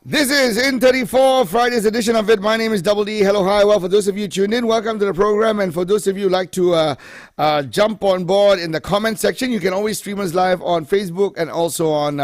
This is In 34, Friday's edition of it. My name is Double D. Hello, hi. Well, for those of you tuned in, welcome to the program. And for those of you who like to jump on board in the comment section, you can always stream us live on Facebook and also on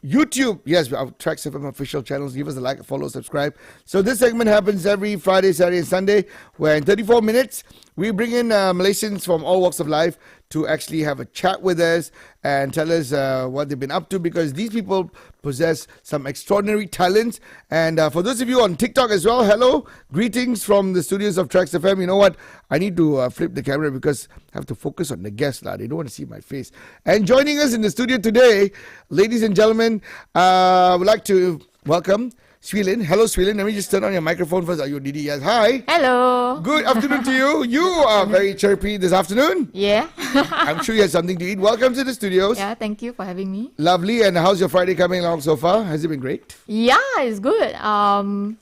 YouTube. Yes, our TRAXXfm official channels. Give us a like, follow, subscribe. So this segment happens every Friday, Saturday, and Sunday, where in 34 minutes, we bring in Malaysians from all walks of life to actually have a chat with us and tell us what they've been up to, because these people possess some extraordinary talents. And for those of you on TikTok as well, hello, greetings from the studios of TRAXXfm. You know what? I need to flip the camera because I have to focus on the guests. They don't want to see my face. And joining us in the studio today, ladies and gentlemen, I would like to welcome Swee Lin. Hello, Swee Lin. Let me just turn on your microphone first. Are you Didi? Yes. Hi. Hello. Good afternoon to you. You are very chirpy this afternoon. Yeah. I'm sure you had something to eat. Welcome to the studios. Yeah, thank you for having me. Lovely. And how's your Friday coming along so far? Has it been great? Yeah, it's good.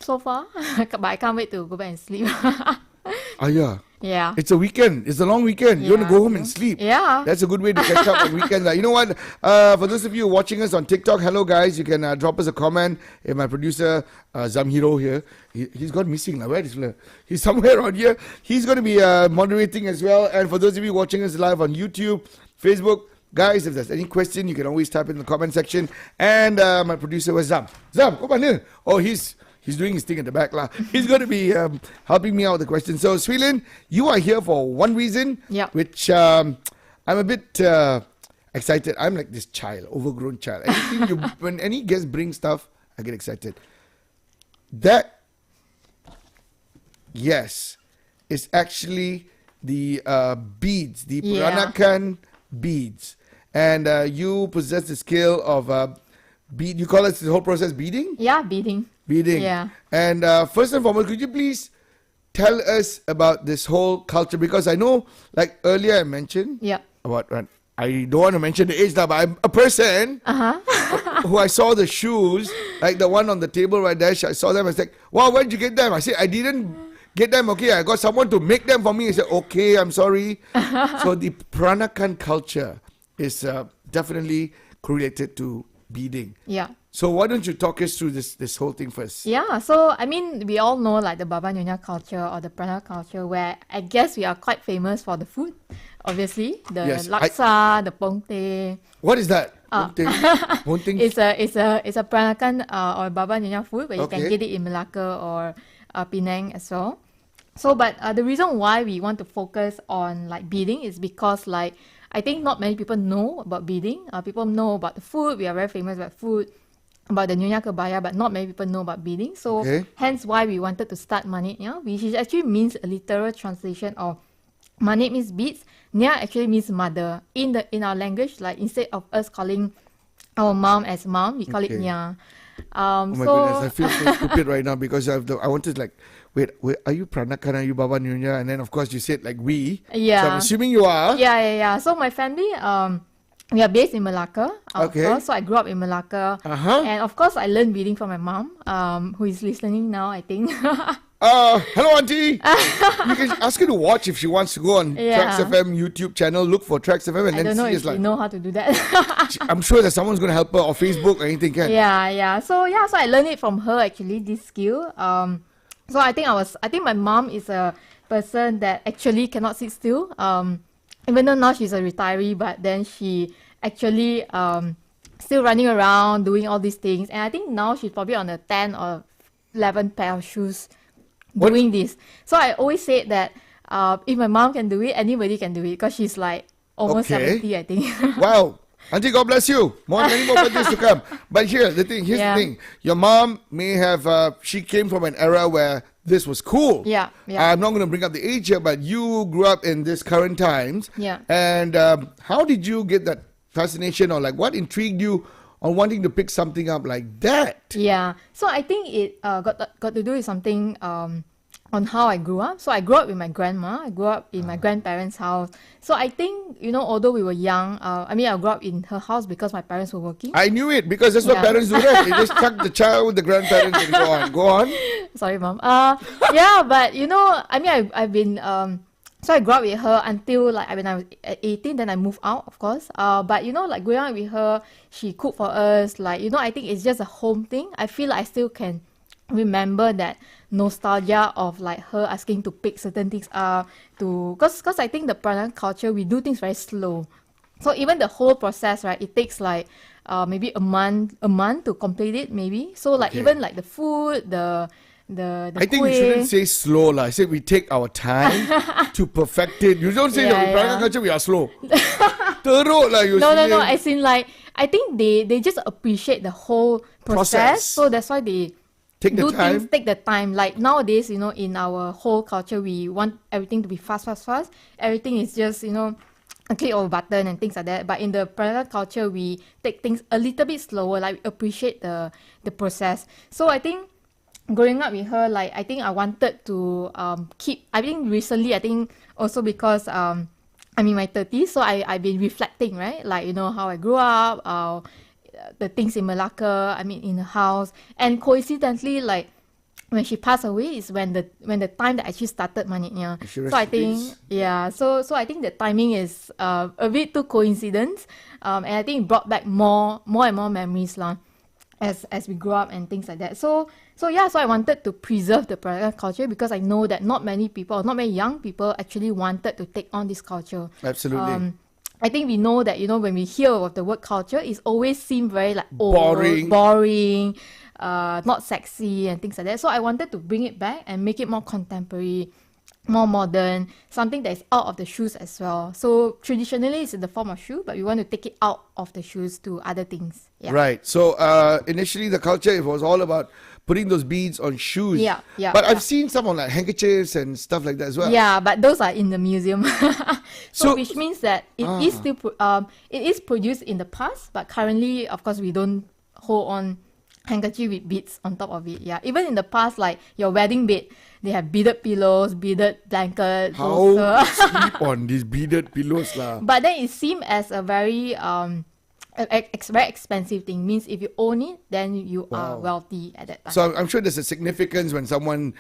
So far. But I can't wait to go back and sleep. Oh, yeah. Yeah. It's a weekend. It's a long weekend. You want to go home and sleep. Yeah. That's a good way to catch up on weekends. You know what? For those of you watching us on TikTok, hello guys. You can drop us a comment. My producer, Zamhiro here, he's gone missing. Where is he? He's somewhere around here. He's going to be moderating as well. And for those of you watching us live on YouTube, Facebook, guys, if there's any question, you can always type in the comment section. And my producer was Zam. Zam, come on here. Oh, He's doing his thing at the back. He's going to be helping me out with the question. So, Swee Lin, you are here for one reason, which I'm a bit excited. I'm like this child, overgrown child. When any guest brings stuff, I get excited. That, yes, is actually the beads, the Peranakan beads. And you possess the skill of bead. You call it the whole process beading? Yeah, beading. Beading. Yeah. And first and foremost, could you please tell us about this whole culture? Because I know, like earlier I mentioned, about, I don't want to mention the age now, but I'm a person who I saw the shoes, like the one on the table right there. I saw them. I was like, wow, where'd you get them? I said, I didn't get them. Okay, I got someone to make them for me. I said, okay, I'm sorry. So the Peranakan culture is definitely correlated to beading. Yeah. So why don't you talk us through this whole thing first? Yeah, so I mean, we all know like the Baba Nyonya culture or the Peranakan culture, where I guess we are quite famous for the food. Obviously, the laksa, the pongteh. What is that? Pongteh? It's a Peranakan or Baba Nyonya food where you can get it in Malacca or Penang as well. So, but the reason why we want to focus on like beading is because like I think not many people know about beading. People know about the food. We are very famous about food, about the Nyonya Kebaya, but not many people know about beading. So hence why we wanted to start Manik Nya, which actually means a literal translation of Manik means beads. Nya actually means mother. In our language, like instead of us calling our mom as mom, we call it Nya. Oh my goodness, I feel so stupid right now because I wanted like, wait, are you Peranakan? Are you Baba Nyonya? And then of course you said like we. Yeah. So I'm assuming you are. Yeah. So my family, we are based in Malacca. So I grew up in Malacca. And of course I learned beading from my mom, who is listening now, I think. Hello auntie. You can ask her to watch if she wants to go on TRAXXfm YouTube channel, look for TRAXXfm and I then don't know see if you know how to do that. I'm sure that someone's going to help her, or Facebook or anything can. Yeah. So I learned it from her actually, this skill. So I think my mom is a person that actually cannot sit still. Even though now she's a retiree, but then she actually still running around doing all these things. And I think now she's probably on a 10 or 11 pair of shoes doing this. So I always say that if my mom can do it, anybody can do it, because she's like almost 70, I think. Wow. Auntie, God bless you. Many more birthdays to come. But here's the thing. Your mom may have, she came from an era where this was cool. Yeah. I'm not going to bring up the age here, but you grew up in this current times. Yeah. And how did you get that fascination, or like what intrigued you on wanting to pick something up like that? Yeah. So I think it got to do with something on how I grew up. So I grew up with my grandma. I grew up in my grandparents' house. So I think, although we were young, I grew up in her house because my parents were working. I knew it, because that's what parents do, right? They just chuck the child with the grandparents and go on. Go on. Sorry, Mom. But, I've been So I grew up with her until like when I was 18, then I moved out, of course. But you know, like growing up with her, she cooked for us. Like, you know, I think it's just a home thing. I feel like I still can remember that nostalgia of like her asking to pick certain things up to, cause I think the Peranakan culture, we do things very slow. So even the whole process, right, it takes like maybe a month to complete it, maybe. So like even like the food, the I think we shouldn't say slow lah. I said we take our time to perfect it. You don't say that in Peranakan culture we are slow. Teruk lah, you no. As in like I think they just appreciate the whole process. So that's why they take the time. Like nowadays, you know, in our whole culture, we want everything to be fast. Everything is just, you know, a click of a button and things like that. But in the Peranakan culture, we take things a little bit slower. Like we appreciate the process. So I think growing up with her, like I think I wanted to keep. I think recently, I think also because I'm in my 30s, so I've been reflecting, right? Like, you know, how I grew up, the things in Malacca, I mean in the house, and coincidentally, like when she passed away is when the time that I actually started Manitnya. So I think so I think the timing is a bit too coincidence, and I think it brought back more and more memories lah, as we grew up and things like that. So I wanted to preserve the Peranakan culture because I know that not many young people actually wanted to take on this culture. Absolutely. I think we know that, you know, when we hear of the word culture, it's always seemed very like boring, not sexy and things like that. So I wanted to bring it back and make it more contemporary, more modern, something that is out of the shoes as well. So traditionally it's in the form of shoe, but we want to take it out of the shoes to other things. Yeah. Right. So initially the culture, it was all about putting those beads on shoes. Yeah. But I've seen some on like handkerchiefs and stuff like that as well. Yeah, but those are in the museum. so which means that it is still it is produced in the past, but currently, of course, we don't hold on handkerchief with beads on top of it. Yeah, even in the past, like your wedding bed, they have beaded pillows, beaded blankets. How sleep on these beaded pillows lah? But then it seemed as a very very expensive thing. Means if you own it, then you are wealthy at that time. So I'm sure there's a significance when someone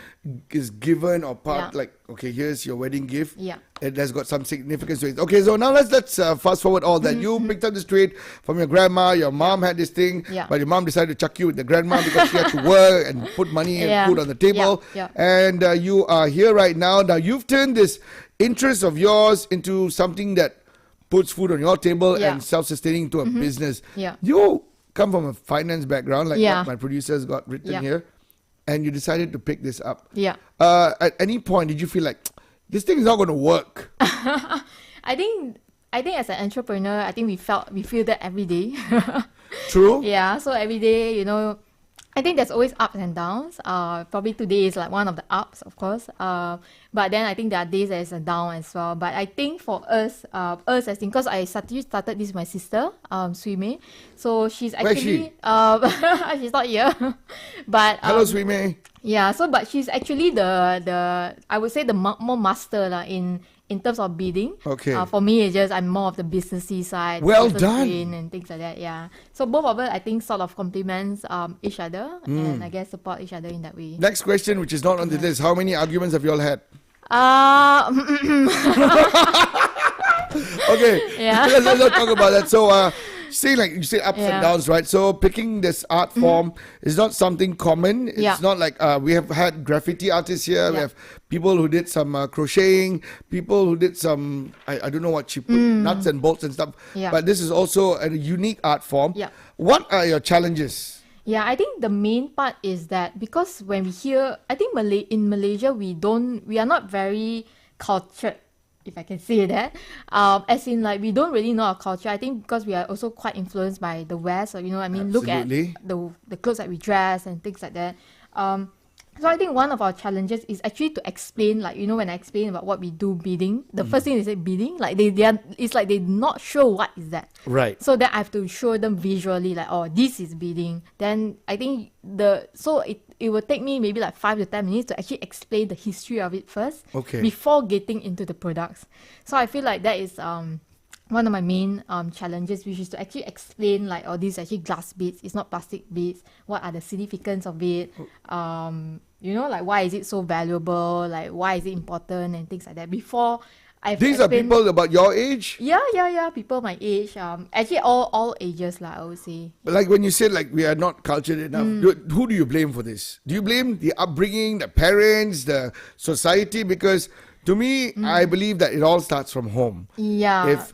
is given or part, like, okay, here's your wedding gift. Yeah. It has got some significance to it. Okay, so now let's fast forward all that. You picked up this trade from your grandma. Your mom had this thing, but your mom decided to chuck you with the grandma because she had to work and put money and food on the table. And you are here right now. Now you've turned this interest of yours into something that puts food on your table and self-sustaining to a business. You come from a finance background, like what my producers got written here, and you decided to pick this up. At any point, did you feel like this thing is not going to work? I think as an entrepreneur, I think we feel that every day. True. Yeah. So every day, you know, I think there's always ups and downs. Probably today is like one of the ups, of course. But then I think there are days that is a down as well. But I think for us as in, because I started this with my sister, Swee Lin. So she's actually she's not here. But hello, Swee Lin. Yeah. So but she's actually the I would say the more master lah in terms of beading. Okay. For me, it's just I'm more of the businessy side. Well done. And things like that. Yeah. So both of us, I think, sort of complements each other and I guess support each other in that way. Next question, which is not on the list. How many arguments have you all had? Okay. Yeah. Let's not talk about that. So, say like you say ups and downs, right? So picking this art form is not something common. It's not like we have had graffiti artists here. We have people who did some crocheting, people who did some I don't know what she put, nuts and bolts and stuff. But this is also a unique art form. What are your challenges? Yeah, I think the main part is that because when we hear, I think in Malaysia we are not very cultured, if I can say that. As in, like, we don't really know our culture. I think because we are also quite influenced by the West. So, you know, I mean, look at the clothes that we dress and things like that. So I think one of our challenges is actually to explain, like, you know, when I explain about what we do beading, the first thing they say beading, like it's like they're not sure what is that. Right. So then I have to show them visually, like, oh, this is beading. Then I think it will take me maybe like 5 to 10 minutes to actually explain the history of it first, before getting into the products. So I feel like that is one of my main challenges, which is to actually explain like, oh, these are actually glass beads, it's not plastic beads. What are the significance of it? You know, like why is it so valuable? Like why is it important and things like that. Before I've These are people about your age? Yeah. People my age. Actually all ages lah, I would say. But like when you said like we are not cultured enough, who do you blame for this? Do you blame the upbringing, the parents, the society? Because to me, I believe that it all starts from home. Yeah. If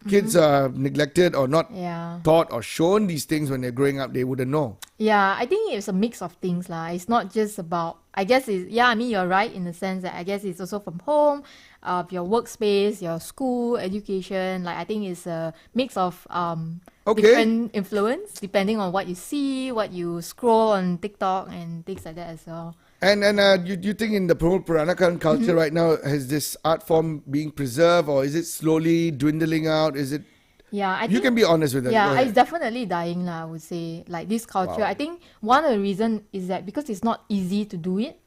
kids are neglected or not Yeah. taught or shown these things when they're growing up, they wouldn't know. Yeah, I think it's a mix of things lah. It's not just about, I guess it's, yeah, I mean, you're right in the sense that I guess it's also from home, your workspace, your school, education. Like I think it's a mix of different influence depending on what you see, what you scroll on TikTok and things like that as well. And you think in the Peranakan culture right now, has this art form being preserved or is it slowly dwindling out? Is it? Yeah, I think you can be honest with that. yeah, it's definitely dying lah, I would say. Like this culture, I think one of the reason is that because it's not easy to do it.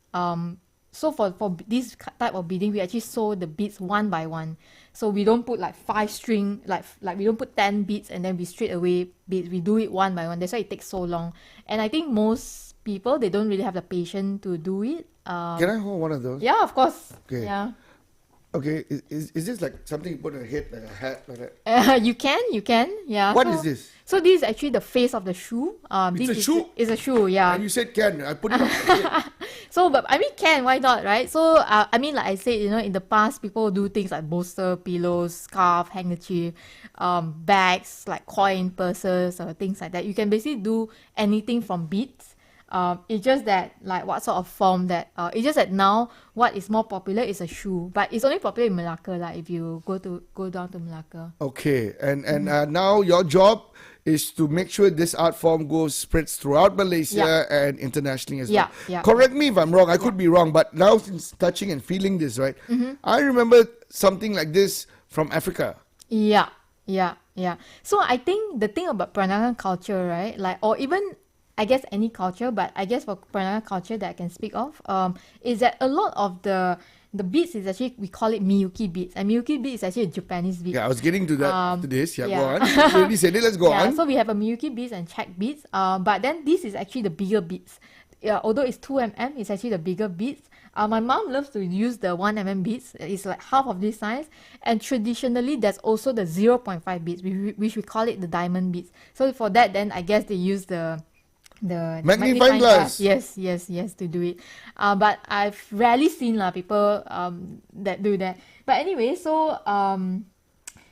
So for this type of beading, we actually sew the beads one by one. So we don't put like 5 string, like we don't put 10 beads and then we straight away beads. We do it one by one. That's why it takes so long. And I think most people, they don't really have the patience to do it. Can I hold one of those? Yeah, of course. Okay. Yeah. Okay, is this like something you put on a head, like a hat, like that? You can. Yeah. What is this? So this is actually the face of the shoe. It's a shoe? It's a shoe, yeah. And you said can. I put it on my head. So, but I mean, why not, right? So, I mean, like I said, you know, in the past, people do things like bolster, pillows, scarf, handkerchief, bags, like coin, purses, or things like that. You can basically do anything from beads. It's just that, like, what sort of form that, it's just that now, what is more popular is a shoe. But it's only popular in Malacca, like, if you go down to Malacca. Okay, and now your job is to make sure this art form spreads throughout Malaysia and internationally as well. Yeah. Correct me if I'm wrong, I could be wrong, but now since touching and feeling this, right, I remember something like this from Africa. Yeah. So I think the thing about Peranakan culture, right, like, or even I guess any culture, but I guess for Peranakan culture that I can speak of, is that a lot of the beads is actually, we call it Miyuki beads. And Miyuki beads is actually a Japanese bead. Yeah, I was getting to that to this. Yeah, go on. You already said it, let's go on. So we have a Miyuki beads and check beads. But then this is actually the bigger beads. Yeah, although it's 2mm, it's actually the bigger beads. My mom loves to use the 1mm beads. It's like half of this size. And traditionally, there's also the 0.5 beads, which we call it the diamond beads. So for that, then I guess they use the magnifying glass. Yes, to do it. But I've rarely seen people that do that. But anyway, so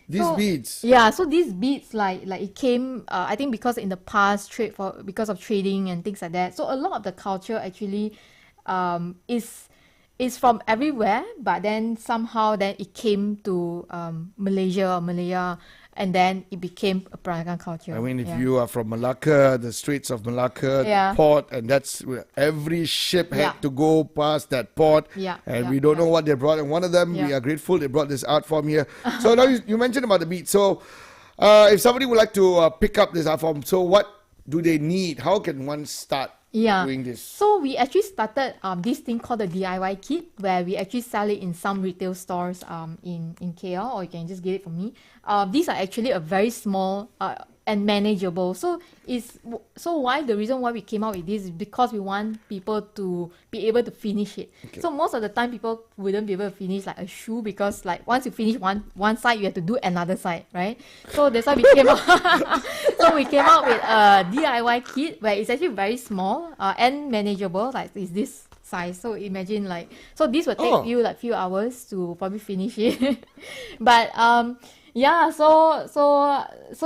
these beads. Yeah, so these beads like it came I think because in the past because of trading and things like that. So a lot of the culture actually is from everywhere, but then somehow then it came to Malaya, and then it became a Peranakan culture. I mean, if you are from Malacca, the Straits of Malacca, the port, and that's where every ship had to go past that port, and we don't know what they brought. And one of them, we are grateful they brought this art form here. So now you mentioned about the beat. So if somebody would like to pick up this art form, so what do they need? How can one start doing this? So we actually started this thing called the DIY kit, where we actually sell it in some retail stores in KL, or you can just get it from me. These are actually a very small and manageable. So the reason why we came out with this is because we want people to be able to finish it. Okay. So most of the time people wouldn't be able to finish like a shoe, because like once you finish one side, you have to do another side, right? So that's why we came out. So we came out with a DIY kit where it's actually very small and manageable. Like it's this size. So imagine so this will take you like few hours to probably finish it. But yeah, so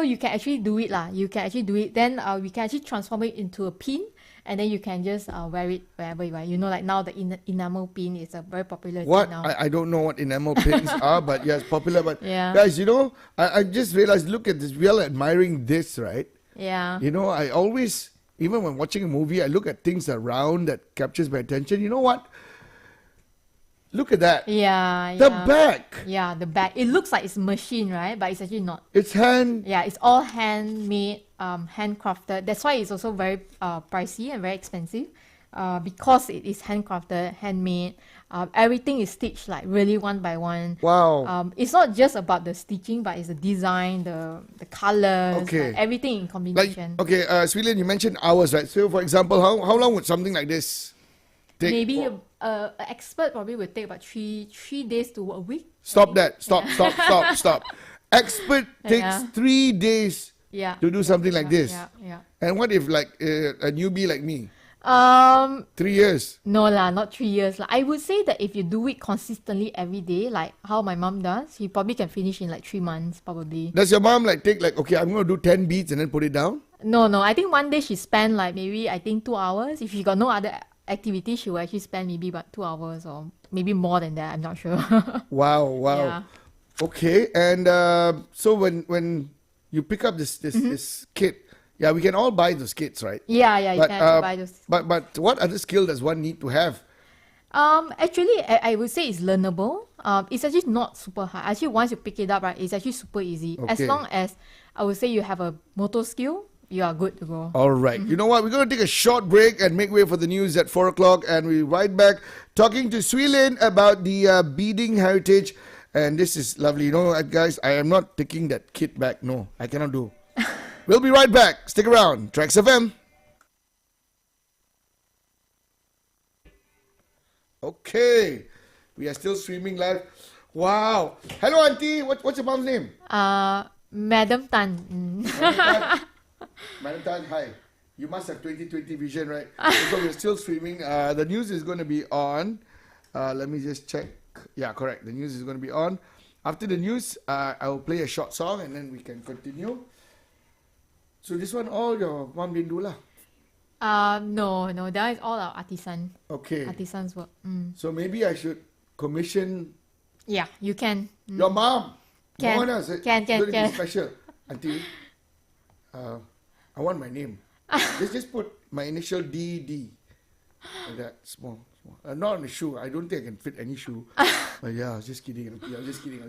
you can actually do it lah. You can actually do it. Then we can actually transform it into a pin, and then you can just wear it wherever you want. You know, like now the enamel pin is a very popular thing now. I don't know what enamel pins are, but yeah, it's popular. But guys, you know, I just realized, look at this. We are admiring this, right? Yeah. You know, I always, even when watching a movie, I look at things around that captures my attention. You know what? Look at that. Yeah. The back. Yeah, the back. It looks like it's machine, right? But it's actually not. It's hand. Yeah, it's all handmade, handcrafted. That's why it's also very pricey and very expensive. Because it is handcrafted, handmade. Everything is stitched like really one by one. Wow. It's not just about the stitching, but it's the design, the colors, Okay. like everything in Like, combination. okay, Swee Lin, you mentioned hours, right? So, for example, how long would something like this take? Maybe an expert probably would take about three days to a week. Stop that. Stop. Expert takes Yeah. 3 days Yeah. to do something like this. Yeah. And what if like a newbie like me? 3 Yeah. years. No lah, not 3 years lah. I would say that if you do it consistently every day, like how my mom does, you probably can finish in like 3 months, probably. Does your mom like take like, okay, I'm going to do 10 beads and then put it down? No. I think one day she spent like maybe 2 hours. If she got no other activity, she will actually spend maybe about 2 hours or maybe more than that. I'm not sure. Wow. Yeah. Okay, and so when you pick up this kit, yeah, we can all buy those kits, right? Yeah. You But can actually buy those. but what other skill does one need to have? Actually, I would say it's learnable. It's actually not super hard. Actually, once you pick it up, right, it's actually super easy. As Okay. long as I would say you have a motor skill, you are good to go. All right. You know what? We're going to take a short break and make way for the news at 4 o'clock. And we'll be right back talking to Swee Lin about the Beading Heritage. And this is lovely. You know what, guys? I am not taking that kit back. No, I cannot do. We'll be right back. Stick around. TRAXXfm. Okay. We are still streaming live. Wow. Hello, Auntie. What's your mom's name? Madam Tan. Madam Tan, hi. You must have 2020 vision, right? So we're still streaming. The news is going to be on. Let me just check. Yeah, correct. The news is going to be on. After the news, I will play a short song and then we can continue. So this one, all your mom didn't do lah. No, that is all our Okay. artisans work. So maybe I should commission Yeah, you can. your mom. Can. No one else. Can. It's going to be special. Auntie, I want my name. just put my initial DD. Like that, small. Not on the shoe. I don't think I can fit any shoe. But yeah, I was just kidding. Auntie. I was just kidding.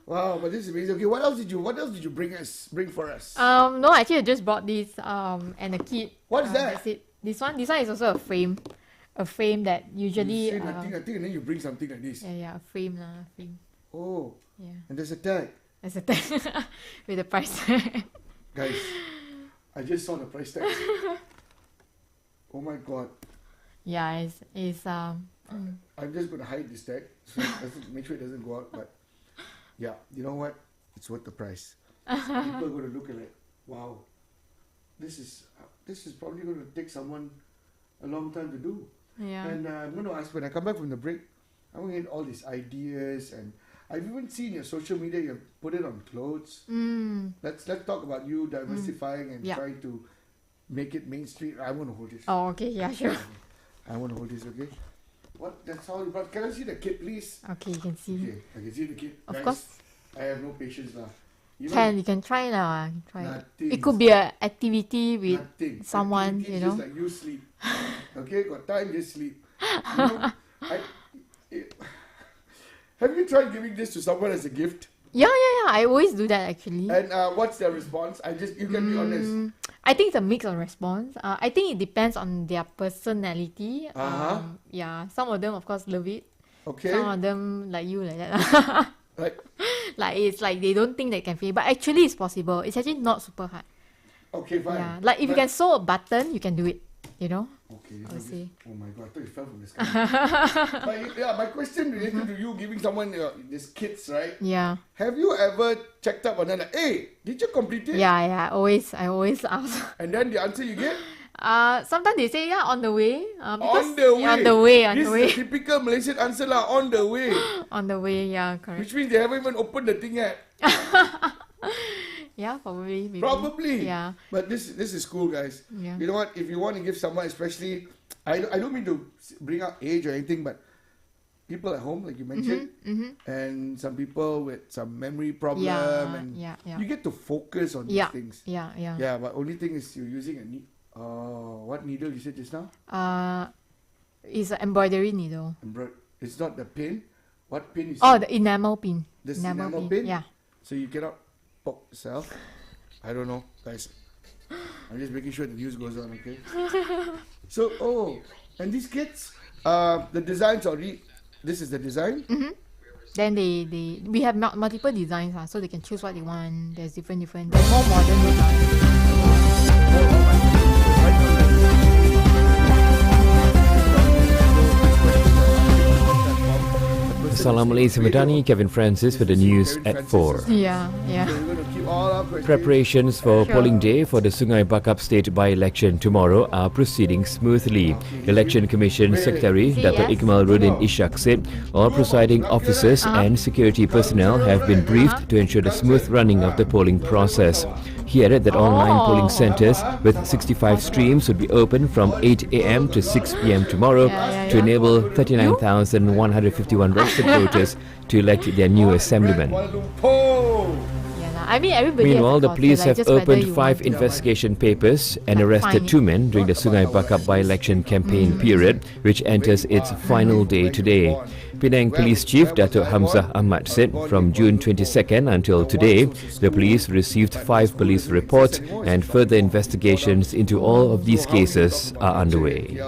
Wow, but this is amazing. Okay, what else did you bring for us? No, actually I just brought this and a kit. What is that? That's it. This one is also a frame. A frame that usually You say nothing, and then you bring something like this. a frame lah, frame. Oh, Yeah. and there's a tag. That's a tag with the price tag. Guys, I just saw the price tag. Oh my god. Yeah, it's I'm just going to hide this tag so make sure it doesn't go out. But yeah, you know what? It's worth the price. People are going to look at it. Wow, this is probably going to take someone a long time to do. yeah. And I'm going to ask when I come back from the break. I'm going to get all these ideas, and I've even seen your social media. You put it on clothes. Let's talk about you diversifying and Yeah. trying to make it mainstream. I want to hold this. Oh, okay. Yeah, sure. I want to hold this, okay? What? That's all you brought. Can I see the kit, please? Okay, you can see. Okay, I can see the kit. Of Guys, course. I have no patience now. You You can try now. Try. Nothing. It could be an activity with nothing. someone, Activity you is know. just like you sleep. Okay, got time, just sleep. You know, have you tried giving this to someone as a gift? Yeah. I always do that actually. And what's their response? You can be honest. I think it's a mix of response. I think it depends on their personality. Uh-huh. Yeah, some of them of course love it. Okay. Some of them like you like that. Like, Like it's like they don't think they can fit, but actually it's possible. It's actually not super hard. okay, fine. Yeah, like if you can sew a button, you can do it. You know. Okay, I see. oh my god, I thought you fell from the sky. But yeah, my question related to you giving someone these kits, right? Yeah. Have you ever checked up on them like, hey, did you complete it? Yeah. I always ask. And then the answer you get? Sometimes they say on the way. Because, On the way. yeah, on the way. This is a typical Malaysian answer lah, on the way. On the way. Yeah, correct. Which means they haven't even opened the thing yet. Yeah, probably. Maybe. Probably. Yeah. But this is cool, guys. Yeah. You know what? If you want to give someone, especially, I don't mean to bring up age or anything, but people at home, like you mentioned, and some people with some memory problem, and yeah. you get to focus on these Yeah. things. Yeah. Yeah, but only thing is you're using a what needle you said just now? It's an embroidery needle. It's not the pin. What pin is Oh, it? the enamel pin. This enamel pin? Yeah. So you cannot poke yourself. I don't know, guys. I'm just making sure the news goes on, okay? So, and these kits, the designs already. This is the design. Then we have multiple designs, so they can choose what they want. There's different. There's more modern designs. Assalamualaikum Madani, Kevin Francis for the news at 4. Yeah. Preparations for polling day for the Sungai Bakap State by-election tomorrow are proceeding smoothly. Election Commission Secretary Dr. Ikmal Rudin Ishak said all presiding officers and security personnel have been briefed to ensure the smooth running of the polling process. He added that all 9 polling centres with 65 streams would be open from 8 a.m. to 6 p.m. tomorrow to enable 39,151 registered voters to elect their new assemblyman. Meanwhile, the police have opened 5 investigation papers and arrested 2 men during the Sungai Bakap by-election campaign period, which enters its final day today. Penang Police Chief Datuk Hamzah Ahmad said from June 22nd until today, the police received 5 police reports and further investigations into all of these cases are underway.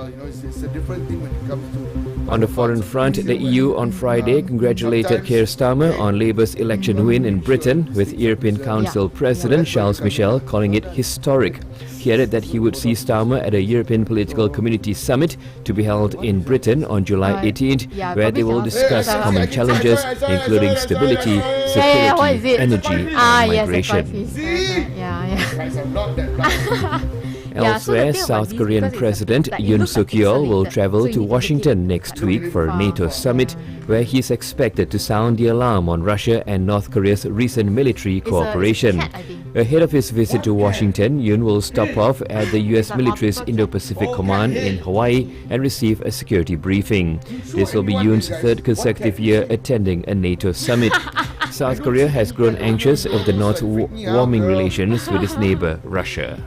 On the foreign front, the EU on Friday congratulated Keir Starmer on Labour's election win in Britain, with European Council President Charles Michel calling it historic. He added that he would see Starmer at a European Political Community Summit to be held in Britain on July 18th, where they will discuss common challenges including stability, security, energy and migration. Elsewhere, South Korean President Yoon Suk-yeol will travel to Washington next week for a NATO summit, where he is expected to sound the alarm on Russia and North Korea's recent military cooperation. Ahead of his visit to Washington, Yoon will stop off at the US military's Indo-Pacific Command in Hawaii and receive a security briefing. This will be Yoon's 3rd consecutive year attending a NATO summit. South Korea has grown anxious of the North's warming relations with its neighbour, Russia.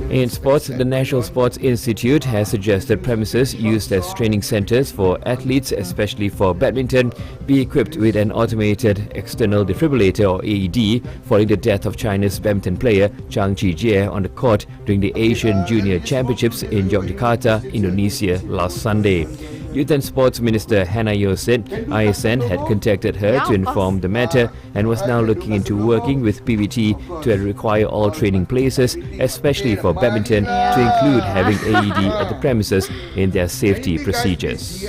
In sports, the National Sports Institute has suggested premises used as training centres for athletes, especially for badminton, be equipped with an automated external defibrillator or AED following the death of China's badminton player Chang Chi-jie on the court during the Asian Junior Championships in Yogyakarta, Indonesia last Sunday. Youth and Sports Minister Hannah Yeoh said ISN had contacted her to inform the matter and was now looking into working with PBT to require all training places, especially for badminton, to include having AED at the premises in their safety procedures.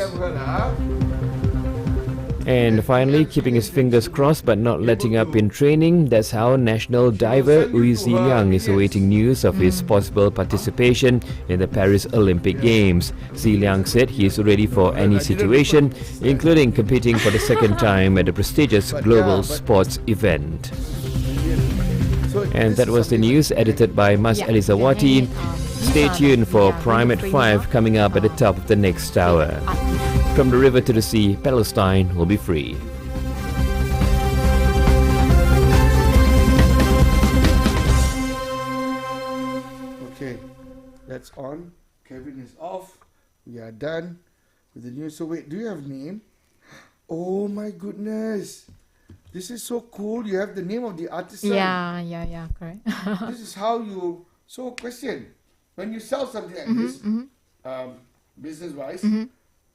And finally, keeping his fingers crossed but not letting up in training, that's how national diver Ui Zi Liang is awaiting news of his possible participation in the Paris Olympic Games. Zi Liang said he is ready for any situation, including competing for the 2nd time at the prestigious global sports event. And that was the news edited by Mas Elizawati. Stay tuned for Prime at 5 coming up at the top of the next hour. From the river to the sea, Palestine will be free. Okay, that's on. Kevin is off. We are done with the news. So wait, do you have a name? Oh my goodness. This is so cool. You have the name of the artisan. Yeah, correct. This is how you... So question, when you sell something like this, business-wise,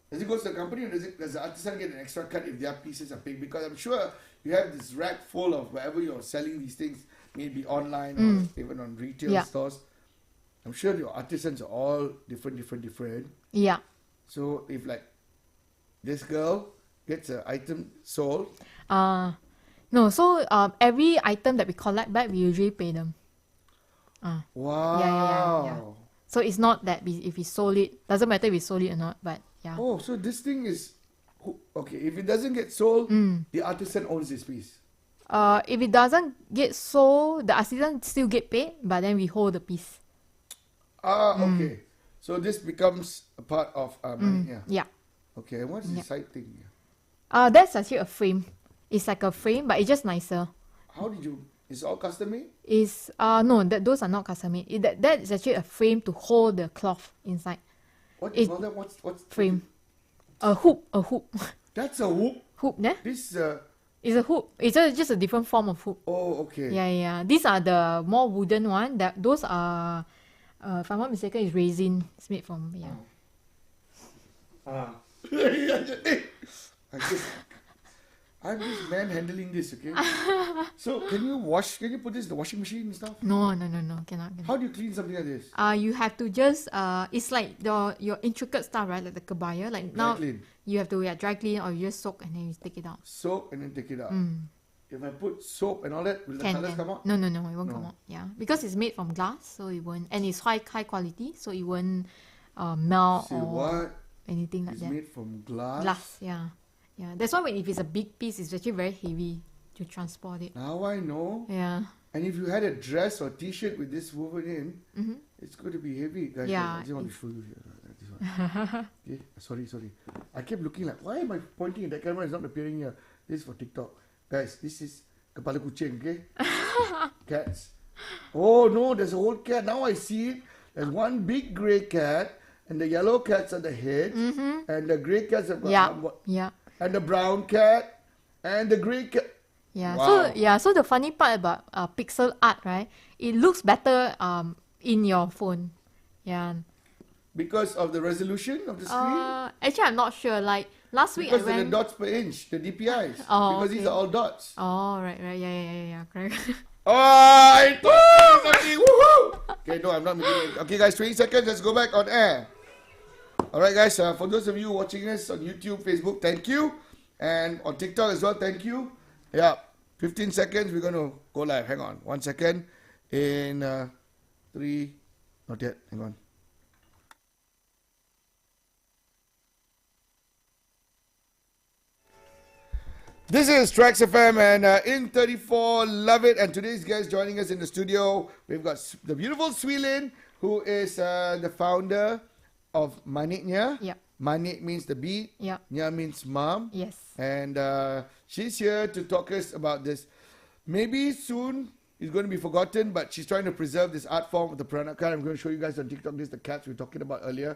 does it go to the company, or does the artisan get an extra cut if their pieces are big? Because I'm sure you have this rack full of wherever you're selling these things, maybe online or even on retail stores. I'm sure your artisans are all different. Yeah. So if like this girl gets an item sold. No, so every item that we collect back, we usually pay them. Wow. Yeah. So it's not that if we sold it, doesn't matter if we sold it or not, but yeah. Oh, so this thing is, okay, if it doesn't get sold, the artisan owns this piece. If it doesn't get sold, the artisan still get paid, but then we hold the piece. Okay. So this becomes a part of money. Yeah. Okay, what's the side thing here? That's actually a frame. It's like a frame, but it's just nicer. How did you... It's all custom made? Is no, those are not custom made. That is actually a frame to hold the cloth inside. What do you call that? What's frame? A hoop. That's a hoop? Hoop, yeah? This it's a hoop. It's just a different form of hoop. Oh, okay. Yeah. These are the more wooden one. Those are If I'm not mistaken, it's resin. It's made from, yeah. I'm just manhandling this, okay? So can you put this in the washing machine and stuff? No, cannot. How do you clean something like this? You have to just, it's like your intricate stuff, right? Like the kebaya. Like Dry now, clean. you have to dry clean or you just soak and then you take it out. Soak and then take it out. If I put soap and all that, will the colors come out? No, it won't come out. Yeah, because it's made from glass, so it won't, and it's high quality, so it won't melt anything like it's that. made from glass? Glass, yeah. That's why if it's a big piece, it's actually very heavy to transport it. Now I know. Yeah. And if you had a dress or t-shirt with this woven in, it's going to be heavy, guys. Yeah, I just want to show you here. This one. Okay, sorry. I kept looking like, why am I pointing at that camera? It's not appearing here. This is for TikTok. Guys, this is kepala kucing, okay? Cats. Oh no, there's a whole cat. Now I see it. There's one big grey cat, and the yellow cats are the heads, and the grey cats have got and the brown cat, and the grey cat. Yeah. Wow. So the funny part about pixel art, right? It looks better in your phone. Yeah. Because of the resolution of the screen? Actually, I'm not sure. Like last week, Because I went. of the dots per inch, the DPIs. Oh, because these are all dots. Oh, right. Yeah. Correct. Oh, I thought something. Woohoo! Okay, no, I'm not making it. Okay, guys, 20 seconds. Let's go back on air. All right, guys. For those of you watching us on YouTube, Facebook, thank you, and on TikTok as well, thank you. Yeah, 15 seconds. We're gonna go live. Hang on, 1 second. In 3, not yet. Hang on. This is TRAXXfm and in 34, love it. And today's guest joining us in the studio, we've got the beautiful Swee Lin, who is the founder of Manit Nya. Yep. Manit means the beat. Yep. Nya means mom. Yes. And she's here to talk us about this. Maybe soon it's going to be forgotten, but she's trying to preserve this art form of the Peranakan. I'm going to show you guys on TikTok. This is the cats we were talking about earlier.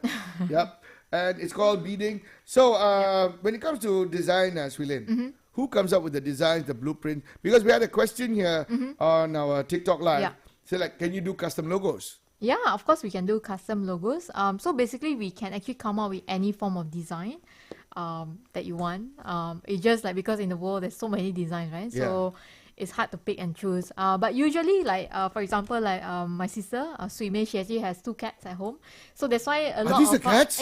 Yep. And it's called beading. So when it comes to design, Swee Lin, who comes up with the designs, the blueprint? Because we had a question here on our TikTok live. Yeah. Say like, can you do custom logos? Yeah, of course we can do custom logos. So basically we can actually come up with any form of design that you want. It's just like because in the world there's so many designs, right? So it's hard to pick and choose. But usually, like for example, like my sister, Swee Lin, she actually has 2 cats at home. So that's why a lot Are these of the cats?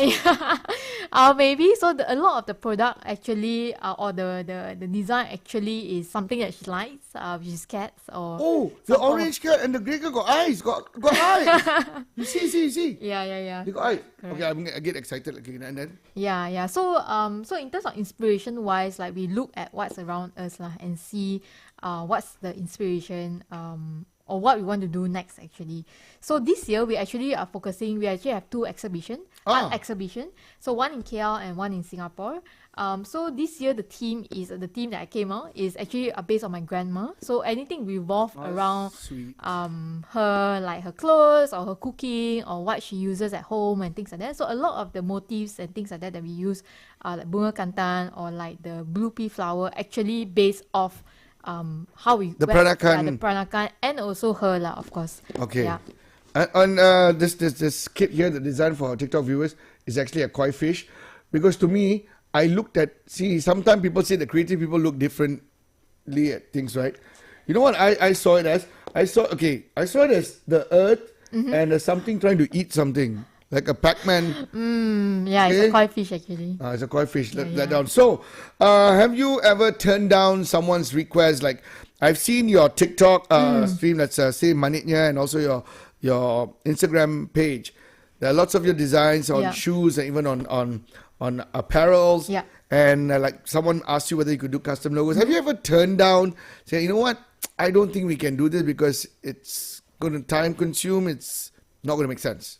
maybe. So a lot of the product actually, or the design actually is something that she likes, which is cats or. Oh, the orange cat and the grey cat got eyes. Got eyes. You see. Yeah. They got eyes. Correct. Okay, I get excited. Okay, and then. Yeah. So in terms of inspiration wise, like we look at what's around us lah and see what's the inspiration or what we want to do next actually. So this year we actually are focusing. We actually have 2 art exhibition. So one in KL and one in Singapore. So this year the theme that I came out is actually based on my grandma. So anything revolved around Sweet. her, like her clothes or her cooking or what she uses at home and things like that. So a lot of the motifs and things like that we use, like bunga kantan or like the blue pea flower, actually based off how we The wear, Peranakan. the Peranakan, and also her lah, of course. Okay. Yeah. And this kit here, the design for our TikTok viewers, is actually a koi fish. Because to me, I looked at, sometimes people say the creative people look differently at things, right? You know what I saw it as? I saw it as the earth and there's something trying to eat something. Like a Pac-Man. Yeah, Okay. it's a koi fish actually. It's a koi fish. Let yeah. down. So, have you ever turned down someone's request? Like, I've seen your TikTok stream that's say Manit Nya and also your Instagram page. There are lots of your designs on shoes and even on apparels. Yeah. And like someone asked you whether you could do custom logos. Have you ever turned down, say, you know what? I don't think we can do this because it's going to time consume. It's not going to make sense.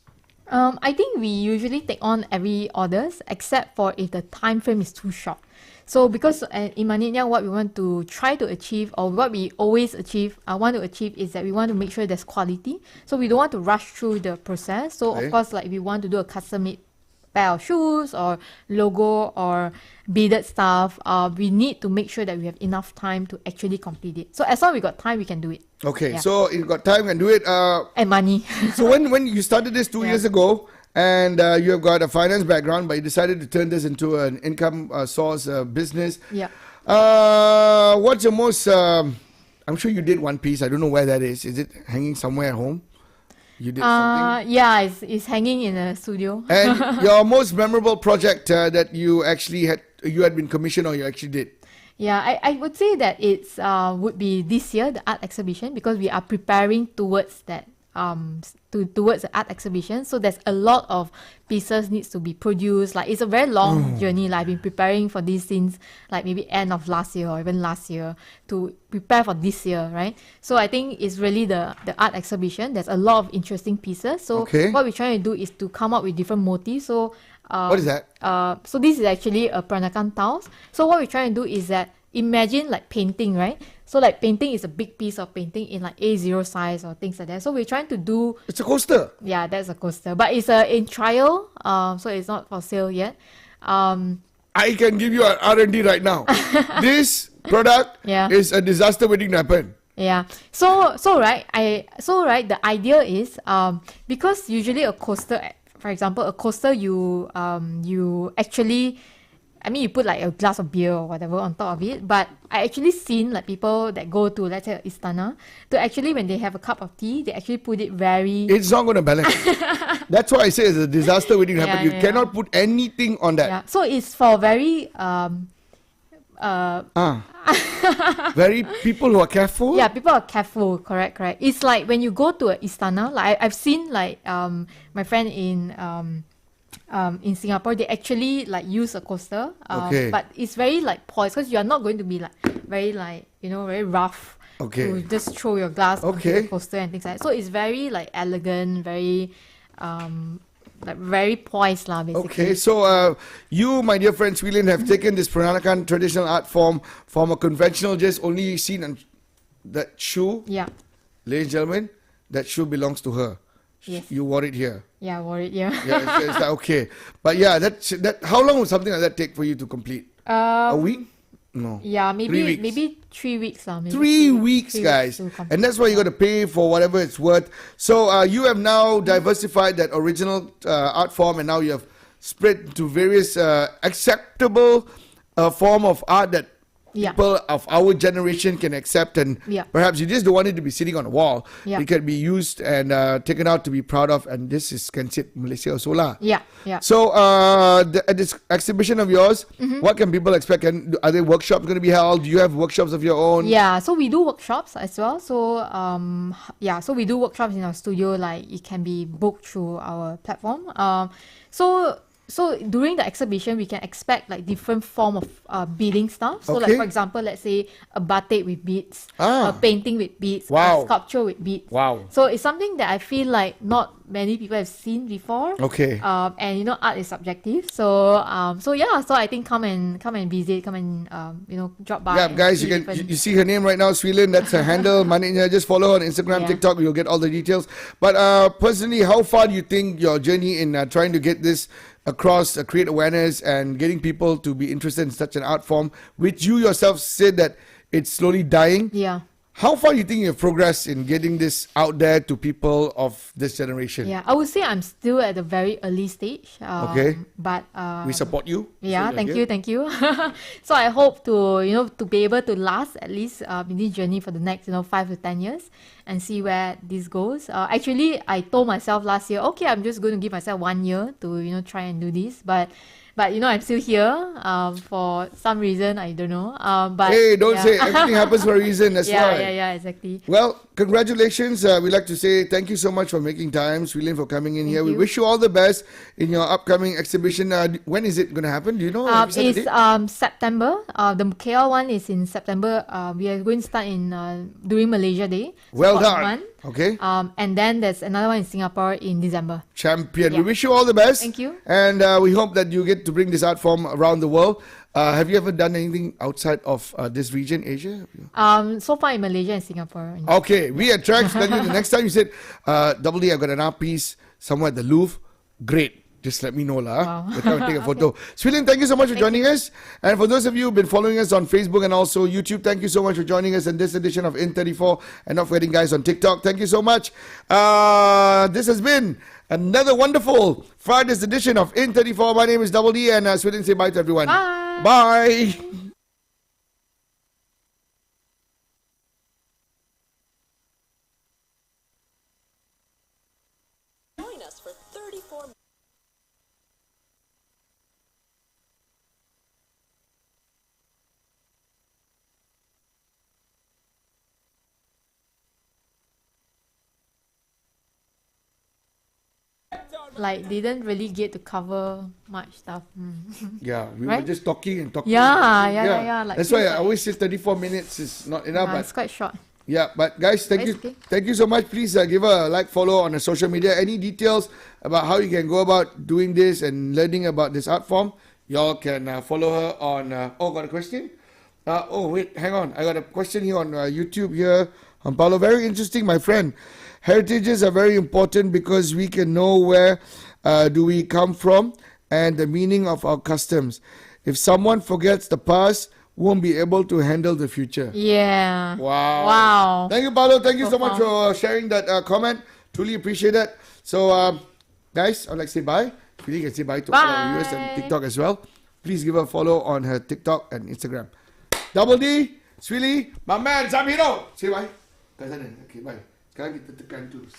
I think we usually take on every orders except for if the time frame is too short. So because in Manit Nya, what we want to try to achieve, or what we always want to achieve, is that we want to make sure there's quality. So we don't want to rush through the process. So Okay. of course, like we want to do a custom made pair of shoes or logo or beaded stuff, we need to make sure that we have enough time to actually complete it. So as long as we got time, we can do it. Okay, Yeah. so you got time and do it. And money. So when you started this 2 years ago, and you have got a finance background, but you decided to turn this into an income source business. Yeah. What's your most? I'm sure you did one piece. I don't know where that is. Is it hanging somewhere at home? You did something. Yeah, it's hanging in a studio. And your most memorable project that you actually had been commissioned or you actually did? Yeah, I would say that it's would be this year, the art exhibition, because we are preparing towards that towards the art exhibition. So there's a lot of pieces needs to be produced. Like it's a very long journey. Like I've been preparing for these since like maybe end of last year or even last year to prepare for this year, right? So I think it's really the art exhibition. There's a lot of interesting pieces. So what we're trying to do is to come up with different motifs. So what is that? So this is actually a Peranakan tiles. So what we're trying to do is that imagine like painting, right? So like painting is a big piece of painting in like A0 size or things like that. So we're trying to do... It's a coaster. Yeah, that's a coaster. But it's in trial, so it's not for sale yet. I can give you an R&D right now. This product is a disaster waiting to happen. Yeah. So right, the idea is because usually a coaster, for example, a coaster you actually... I mean, you put like a glass of beer or whatever on top of it. But I actually seen like people that go to, let's say, Istana, to actually, when they have a cup of tea, they actually put it very... It's not going to balance. That's why I say it's a disaster waiting to happen. You cannot put anything on that. Yeah. So it's for very... very people who are careful. Yeah, people are careful. Correct. It's like when you go to a Istana, like I've seen like my friend in Singapore, they actually like use a coaster, but it's very like poised because you are not going to be like very like very rough to just throw your glass onto the coaster and things like that. So it's very like elegant, very like very poised lah, basically. Okay, so you, my dear friend Swee Lin, have taken this Peranakan traditional art form from a conventional, just only seen on that shoe. Yeah. Ladies and gentlemen, that shoe belongs to her. Yes. You wore it here. Yeah, I wore it. Yeah. Yeah, it's like, okay, but yeah, that. How long would something like that take for you to complete? A week? No. Yeah, 3 weeks. maybe 3 weeks lah. Maybe 3 weeks, guys, and that's why you got to pay for whatever it's worth. So you have now diversified that original art form, and now you have spread to various acceptable form of art that people of our generation can accept, and perhaps you just don't want it to be sitting on a wall. It can be used and taken out to be proud of, and this is can sit Malaysia also lah. Yeah. So at this exhibition of yours, what can people expect? Are there workshops going to be held? Do you have workshops of your own? Yeah, so we do workshops as well. So so we do workshops in our studio. Like it can be booked through our platform. So during the exhibition, we can expect like different form of beading stuff. So like for example, let's say a batik with beads, a painting with beads, a sculpture with beads. Wow. So it's something that I feel like not many people have seen before. Okay. And art is subjective. So so I think come and visit, come and drop by. Yeah, guys, you see her name right now, Swee Lin. That's her handle. Just follow her on Instagram, TikTok. You'll get all the details. But personally, how far do you think your journey in trying to get this across, create awareness and getting people to be interested in such an art form, which you yourself said that it's slowly dying? Yeah. How far do you think you've progressed in getting this out there to people of this generation? Yeah, I would say I'm still at a very early stage. But we support you. Yeah, thank you. So I hope to to be able to last at least in this journey for the next 5 to 10 years and see where this goes. Actually, I told myself last year, okay, I'm just going to give myself 1 year to try and do this, but I'm still here for some reason, I don't know. But hey, don't say everything happens for a reason. That's why. Yeah, exactly. Well, congratulations. We'd like to say thank you so much for making time, Swee Lin, for coming in here. We wish you all the best in your upcoming exhibition. When is it going to happen? Do you know? It's September. The KL one is in September. We are going to start during Malaysia Day. Well done. Okay. And then there's another one in Singapore in December. Champion. We wish you all the best. Thank you. And we hope that you get to bring this art form around the world. Have you ever done anything outside of this region, Asia? So far in Malaysia and Singapore. Okay. We at TRAXX, the next time you said, Double D, I've got an art piece somewhere at the Louvre. Great. just let me know lah. Wow. We'll come and take a photo. Swee Lin, thank you so much for joining us. And for those of you who've been following us on Facebook and also YouTube, thank you so much for joining us in this edition of In 34. And not forgetting guys on TikTok, thank you so much. This has been another wonderful Friday's edition of In 34. My name is Double D, and Swee Lin, say bye to everyone. Bye. Bye. Join us for 34 Like didn't really get to cover much stuff. Yeah, we were Right? just talking and talking. Yeah. Like, That's why I feels always say 34 minutes is not enough. like, But it's quite short. yeah, but guys, But it's okay. thank you so much. Please give a like, follow on the social media. Any details about how you can go about doing this and learning about this art form, y'all can follow her on. Got a question? Wait, hang on. I got a question here on YouTube here on Paulo. Very interesting, my friend. Heritages are very important because we can know where do we come from and the meaning of our customs. If someone forgets the past, won't be able to handle the future. Yeah. Wow. Thank you, Paulo. Thank you so much Profound. for sharing that comment. Truly appreciate that. So, guys, I'd like to say bye. Really can say bye to all our viewers and Bye. TikTok as well. Please give her a follow on her TikTok and Instagram. Double D, Swee Lin, my man, Zamiro. Say bye. Kat sana. Okay, bye. Sekarang kita tekan terus.